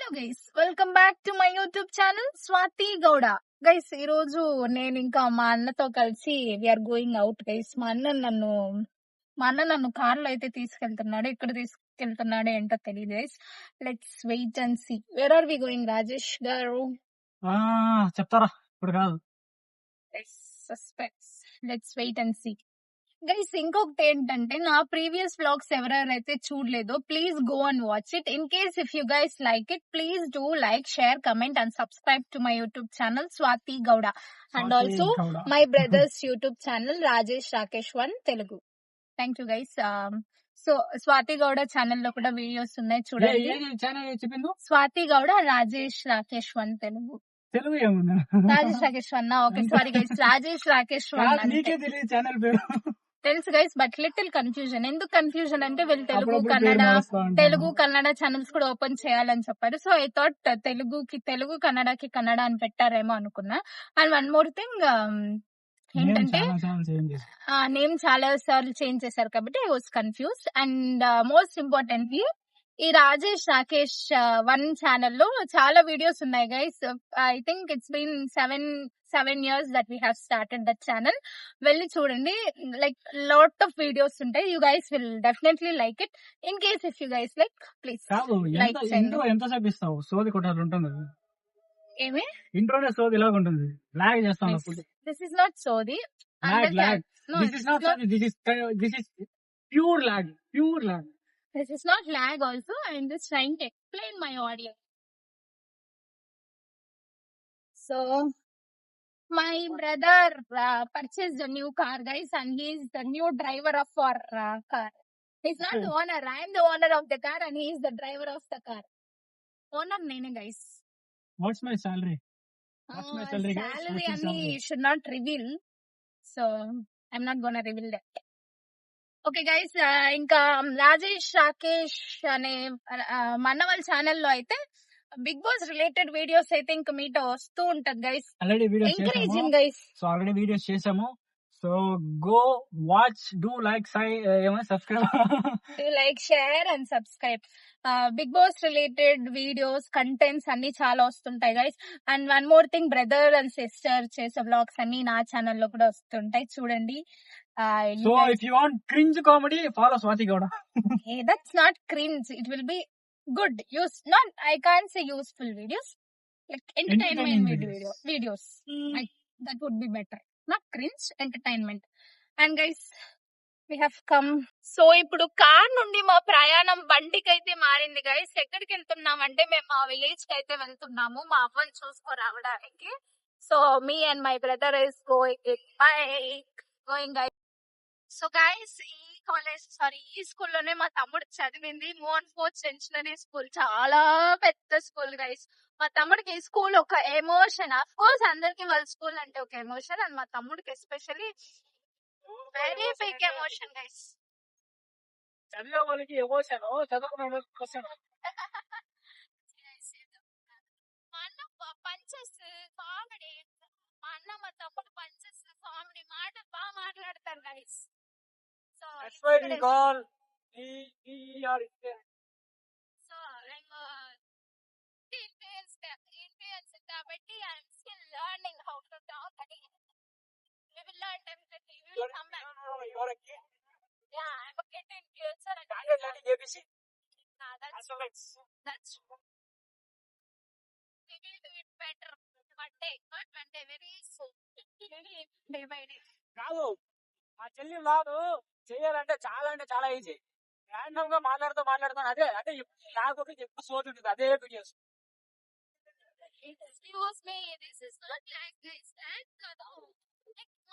Hello guys, welcome back to my YouTube channel Swathi Gowda. Guys, ఈ రోజు నేను ఇంకా మా అన్నతో కలిసి వీఆర్ గోయింగ్ అవుట్ గైస్. మా అన్న నన్ను కార్లో అయితే తీసుకెళ్తున్నాడు. ఎక్కడ తీసుకెళ్తున్నాడు ఏంటో తెలియదు guys. Let's wait and see. Where are we going Rajesh గారు? చెప్తారా? ఇప్పుడు కాదు. Suspense. Let's wait and see. Guys, ఇంకొకటి ఏంటంటే, నా ప్రీవియస్ వ్లాగ్స్ ఎవరెవరైతే చూడలేదో please go and watch it. In case if you guys like it, please do like, share, comment and subscribe to my YouTube channel Swathi Gowda and also my brother's YouTube channel Rajesh Rakesh 1 Telugu. Thank you guys. So Swathi Gowda channel లో కూడా videos ఉన్నాయి, చూడండి. Swathi Gowda Rajesh Rakesh 1 Telugu. Rajesh Rakesh 1 okay, sorry guys, Rajesh Rakesh 1 తెలుసు guys, but little confusion. ఎందుకు confusion అంటే వీళ్ళు Telugu Kannada channels కూడా open చేయాలని చెప్పారు. సో ఐ థాట్ తెలుగు కన్నడకి కన్నడ అని పెట్టారేమో అనుకున్నా. అండ్ వన్ మోర్ థింగ్ ఏంటంటే, నేమ్ చాలా సార్లు చేంజ్ చేశారు కాబట్టి I was confuse. And most importantly, ఈ రాజేష్ రాకేష్ 1 ఛానల్ లో చాలా వీడియోస్ ఉన్నాయి guys. I think it's been 7 years that we have started that channel. వెళ్ళి చూడండి, లైక్ లాట్ ఆఫ్ వీడియోస్ ఉంటాయి. You guys will definitely like it. In case if you guys like, please like చేయండి. ఎంత సేపిస్తావు? సోది కొట్టాలి ఉంటుంది. ఏమి ఇంట్రోనే సోది ఇలాగ ఉంటుంది. లాగ్ చేస్తాం. దిస్ ఇస్ నాట్ సోది. దిస్ ఇస్ నాట్ సోది. This is pure log. This is not lag also. I am just trying to explain my audio. So, my brother purchased a new car, guys, and he is the new driver of our car. He's not the owner. I am the owner of the car and he is the driver of the car. Owner nene, guys. What's my salary? Salary and he should not reveal. So, I'm not gonna reveal that. Okay guys, ఇంకా రాజేష్ రాకేష్ అనే మన వాళ్ళ ఛానల్లో అయితే big Boss related videos అయితే ఇంకా మీతో వస్తూ ఉంటది guys. Encouraging guys. So already videos చేసాము. So go watch, do like, subscribe, like, share and subscribe. Bigg Boss related videos, contents అన్ని చాలా వస్తుంటాయి guys. And one more thing, brother and sister చేసే వ్లాగ్స్ అన్ని నా ఛానల్లో కూడా వస్తుంటాయి, చూడండి. So if you want cringe comedy, follow Swati Gowda. Hey, that's not cringe. It will be good. I can't say useful videos. Like entertainment videos. That would be better. Not cringe, entertainment. And guys, we have come. So ఇప్పుడు car నుండి మా ప్రయాణం బండికి అయితే మారింది guys. ఎక్కడికి వెళ్తున్నాం అంటే, మేము మా విలేజ్ కి అయితే వెళ్తున్నాము, మా అవ్వని చూసుకోరావడానికి. So me and my brother is going guys. So guys, ఈ స్కూల్లోనే మా తమ్ముడు చదివింది. మోహన్ ఫోర్త్ సెంచరీ స్కూల్, చాలా పెద్ద స్కూల్ గైస్. మా తమ్ముడికి ఈ స్కూల్ ఒక ఎమోషన్. అఫ్ కోర్స్ అందరికి వాళ్ళ స్కూల్ అంటే ఒక ఎమోషన్, అండ్ మా తమ్ముడికి especially very big emotion guys. చదివే వాళ్ళకి ఎమోషన్, చదువుకునే వాళ్ళకి క్వశ్చన్. మా అన్న పంచెస్ కామెడీ, మా అన్న మా తమ్ముడు పంచెస్ కామెడీ మాట బాగా మాట్లాడతారు guys. So that's why we call EER. So I'm influencer కాబట్టి I'm still learning how to talk again. We will learn everything. We will come back. You are a kid. Yeah, I'm a kid in future. I am learning ABC. That's we will do it better. One day very soon. Day by day. కాదు, ఆ చెల్లి లాదు చేయాలంటే చాలా easy. Random గా మాట్లాడుతాను. అదే నాకు ఎక్కువ సోది ఉంటుంది. అదే videos. Excuse me, this is not like this. Like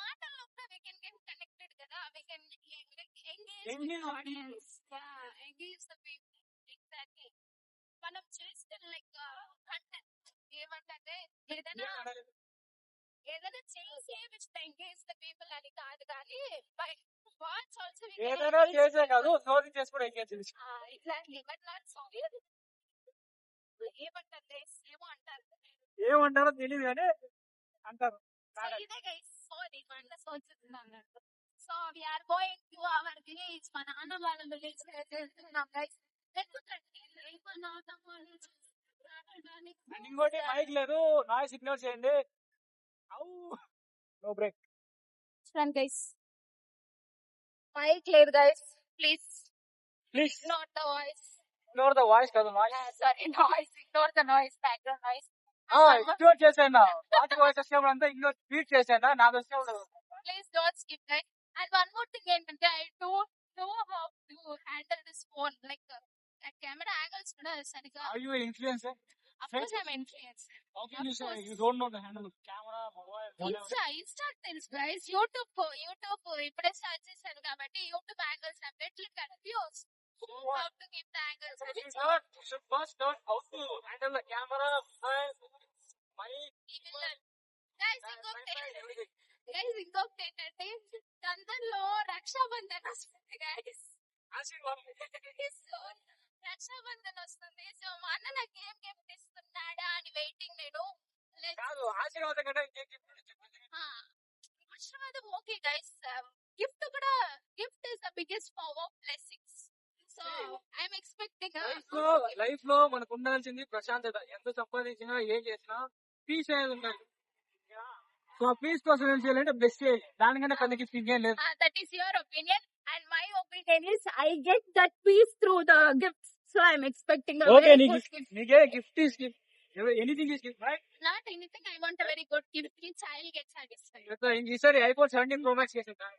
మాటల్లో we can get connected కదా. We can engage the audience. Yeah, engage the people. Exactly. మనం చేస్తే లైక్ కంటెంట్ ఏమంటే ఏదైనా చేసి ఎంగేజ్ ద పీపుల్ అని కాదు, కానీ ఏదైనా చేసే కాదు, సోది చేసి కూడా ఎంగేజ్ చేసి. ఎగ్జాక్ట్లీ, బట్ నాట్ సోది. ఏమంటారో తెలియదు కానీ అంటారు. So we are going to our village. మా నాన్న వాళ్ళ విలేజ్ వెళ్తున్నాం గైస్. అండ్ ఇంకోటి మైక్ లేదు, నాయిస్ ఇగ్నోర్ చేయండి. No break. చూడండి గైస్, మైక్ లేదు guys, please please ignore the voice. Ignore the voice కాదు, noise. Sorry, noise, ignore the noise, background noise. Ignore చేసేయండి. పాట వాయిస్ వచ్చినప్పుడు అంతా ఇగ్నోర్ స్పీడ్ చేసేయండి, నాకు వచ్చినప్పుడు. Please don't skip guys. And one more thing ఏంటంటే, I don't know how to handle this phone. Like camera angles కూడా సరిగా. Are you an influencer? Of course I'm influencer. How can you Of say course. you don't know the handle of camera, mobile, whatever? Insta తెలుసు guys. YouTube ఇప్పుడే start చేశాను కాబట్టి YouTube angles అప్డేట్లు confuse. So what? How to keep the angles. You should first learn how to handle the camera, mobile, mic, guys ఇంకొకటి ఏంటంటే, తొందరలో రక్షాబంధన్ వస్తుంది guys. So Rakshabandhan వస్తుంది. సో మా అన్న నాకు ఏం గిఫ్ట్ ఇస్తున్నాడా అని వెయిటింగ్ నేను. కాదు ఆశీర్వాదం కంటే ఇంకేం ఆశీర్వాదం ఓకే గైస్, గిఫ్ట్ కూడా. Gift is the biggest form of blessings. So I'm expecting. Life లో మనకు ఉండాల్సింది ప్రశాంతత. ఎంత సంపాదించినా ఏం చేసినా పీస్ అనేది ఉండాలి. సో ఆ పీస్ కోసం ఏం చేయాలంటే బెస్ట్ చేయాలి, దానికంటే పెద్ద గిఫ్ట్ ఇంకేం లేదు. That is your opinion and my opinion is I get that peace through the gifts. So I'm expecting okay, నీకే gift is gift, anything is gift, right? Not anything, I want a very good gift which I will get satisfied. ఈసారి iPhone 17 Pro Max చేసేద్దాం.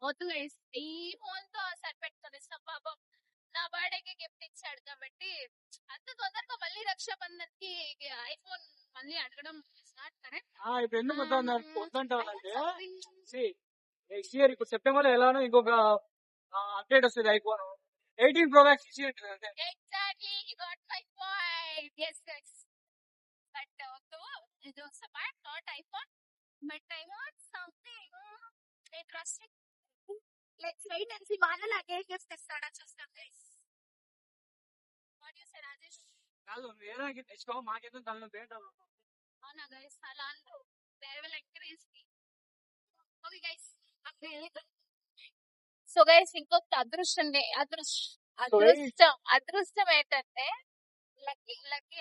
వద్దు guys, ఈ phone తో సరిపెట్టుకుని పాపం నా బర్త్డేకి gift ఇచ్చాడు కాబట్టి అంత తొందరగా మళ్ళీ రక్షాబంధన్ కి ఐఫోన్ మళ్ళీ అడగడం ఇస్ నాట్ కరెక్ట్. ఇప్పుడు ఎందుకు వద్దంటావంటే, నెక్స్ట్ ఇయర్ ఇప్పుడు సెప్టెంబర్ లో ఎలానో ఇంకొక అప్డేట్ వస్తుంది, ఐఫోన్ 18 Pro Max ఇచ్చి ఉంటుంది. Exactly, you got my point. yes guys, but it was a bad not iPhone, but I want something interesting. Let's wait and see. Manala again gift istada chustam guys. What do you say, Rajesh? కాదు వేరే తెచ్చుకో, మాకేదో దానిలో పేంటాం. అవునా guys, అలా అంటూ they will encourage me. Okay guys, so guys ఇంకొక అదృష్టం ఏంటంటే, లక్కీ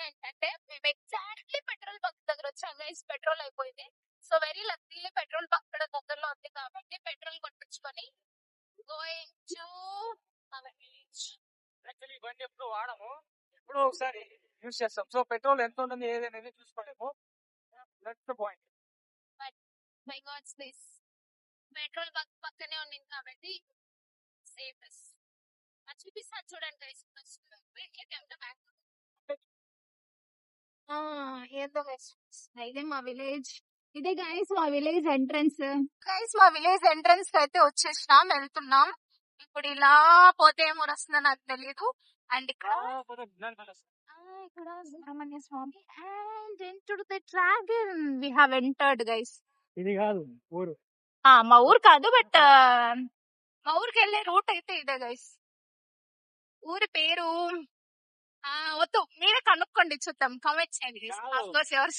ఏంటంటే మేము ఎగ్జాక్ట్లీ పెట్రోల్ బంక్ దగ్గర వచ్చాం గైస్. పెట్రోల్ అయిపోయింది. So very lucky, petrol bunk కూడా దగ్గరలో ఉంది కాబట్టి పెట్రోల్ కొట్టించుకొని going to our village. Actually ఈ బండి ఎప్పుడు వాడము, ఎప్పుడో ఒకసారి యూజ్ చేస్తాం. సో పెట్రోల్ ఎంత ఉంటుంది ఏదనేది చూసుకోలేము. That's the point. My gods this petrol bunk పక్కనే ఉంది కాబట్టి సేఫెస్. చూపిస్తాను చూడండి గైస్. ఏదో గైస్, ఇదే మా విలేజ్. ఇదే గైస్ మా విలేజ్ ఎంట్రన్స్. గైస్ మా విలేజ్ ఎంట్రన్స్ కి అయితే వచ్చేసినాం, వెళ్తున్నాం. ఇప్పుడు ఇలా పోతే ఏమో వస్తుందో నాకు తెలియదు. అండ్ ఇక్కడ Subrahmanya Swamy and enter the dragon. We have entered guys. ఇది కాదు ఊరు, మా ఊరు కాదు, బట్ మా ఊరికి వెళ్ళే రూట్ అయితే ఇదే గైస్. ఊరి పేరు వద్దు, మీరే కనుక్కోండి, చూద్దాం, కామెంట్ చేయండి. ఆఫ్ కోర్స్ ఎవరు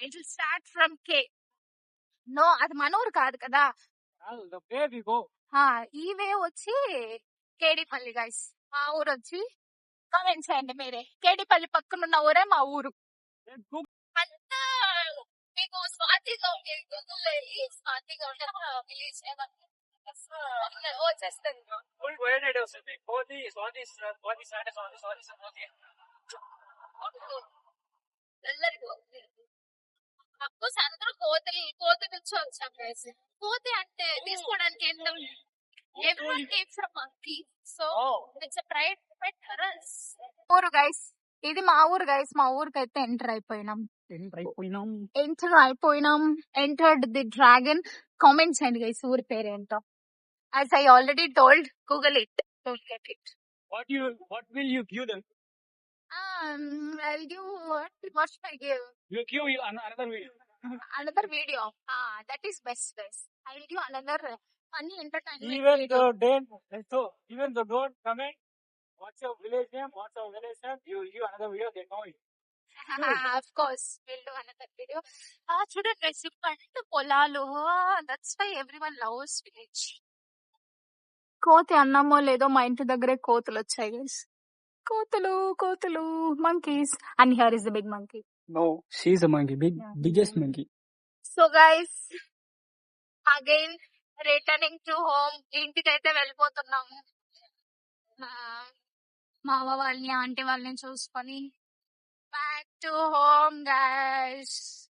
it will start from K. No, అది మన ఊరు కాదు కదా. ఈ వే వచ్చి కేడిపల్లి గైస్. మా ఊరు వచ్చి కామెంట్ చేయండి మీరే. కేడిపల్లి పక్కన ఉన్న ఊరే మా ఊరు. అంతా మీకు స్వాతిగా విలేజ్ వచ్చేస్తుంది. అఫ్కోర్స్ అందరూ కోతి నుంచి వచ్చాం గైస్. కోతి అంటే తీసుకోవడానికి ఏంటో everyone came from monkey, so it's a pride for us. ఊరు గైస్, ఇది మా ఊరు గైస్. మా ఊరికి అయితే ఎంటర్ అయిపోయినాం. Entered the dragon. కామెంట్స్ అండి గైస్, ఊరి పేరు ఏంటో. as I already told, google it, don't get it. What will you give them? I'll give what should I give? You give another video. That is best guys. I will give another funny entertainment even video. Even though don't comment what's your village name, you will give another video, they know it. Of course, we'll do another video. చూడండి guys, పంట పొలాలు. That's why everyone loves village. కోతి అన్నమో లేదో మా ఇంటి దగ్గరే కోతులు వచ్చాయి గైస్. కోతులు కోతులు monkeys and here is the big monkey. No, she's a monkey, biggest monkey. So guys again returning to home. ఇంటికైతే వెళ్ళిపోతున్నాము. ఆ, మా అవ్వ వాళ్ళని ఆంటీ వాళ్ళని చూసుకొని బ్యాక్ టు హోమ్ గైస్.